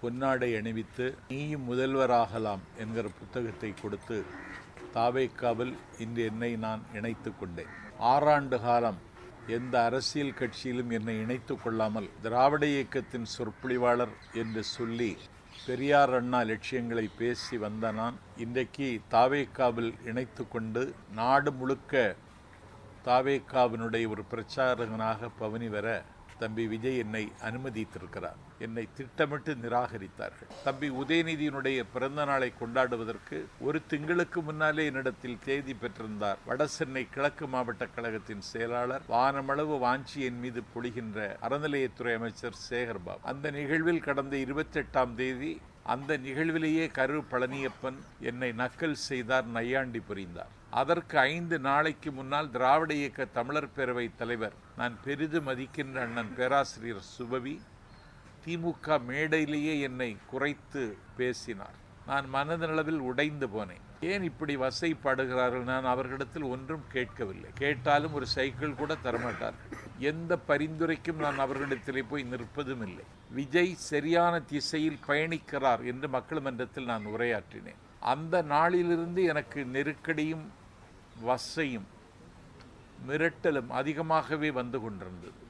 பொன்னாடை அணிவித்து நீயும் முதல்வராகலாம் என்கிற புத்தகத்தை கொடுத்து தாவேக்காவில் இன்று என்னை நான் இணைத்து கொண்டேன். 6 ஆண்டு காலம் எந்த அரசியல் கட்சியிலும் என்னை இணைத்து கொள்ளாமல் திராவிட இயக்கத்தின் சொற்பொழிவாளர் என்று சொல்லி பெரியார் அண்ணா லட்சியங்களை பேசி வந்த நான் இன்றைக்கு தாவேக்காவில் இணைத்து கொண்டு நாடு முழுக்க தாவேக்காவினுடைய ஒரு பிரச்சாரகனாக பவனி வர தம்பி விஜய் என்னை அனுமதித்திருக்கிறார். என்னை திட்டமிட்டு நிராகரித்தார்கள். தம்பி உதயநிதியினுடைய பிறந்த நாளை கொண்டாடுவதற்கு ஒரு திங்களுக்கு முன்னாலே என்னிடத்தில் தேதி பெற்றிருந்தார் வடசென்னை கிழக்கு மாவட்ட கழகத்தின் செயலாளர் வானமளவு வாஞ்சி என் மீது பொழிகின்ற அறநிலையத்துறை அமைச்சர் சேகர்பாபு. அந்த நிகழ்வில் கடந்த 28ஆம் தேதி அந்த நிகழ்விலேயே கரு பழனியப்பன் என்னை நக்கல் செய்தார், நையாண்டி புரிந்தார். அதற்கு 5 நாளைக்கு முன்னால் திராவிட இயக்க தமிழர் பேரவை தலைவர் நான் பெரிதும் மதிக்கின்ற அண்ணன் பேராசிரியர் சுபவி திமுக மேடையிலேயே என்னை குறைத்து பேசினார். நான் மனதளவில் உடைந்து போனேன். ஏன் இப்படி வசைப்படுகிறார்கள்? நான் அவர்களிடத்தில் ஒன்றும் கேட்கவில்லை. கேட்டாலும் ஒரு சைக்கிள் கூட தரமாட்டார்கள். எந்த பரிந்துரைக்கும் நான் அவர்களிடத்திலே போய் நிற்பதும் இல்லை. விஜய் சரியான திசையில் பயணிக்கிறார் என்று மக்கள் மன்றத்தில் நான் உரையாற்றினேன். அந்த நாளிலிருந்து எனக்கு நெருக்கடியும் வசையும் மிரட்டலும் அதிகமாகவே வந்து கொண்டிருந்தது.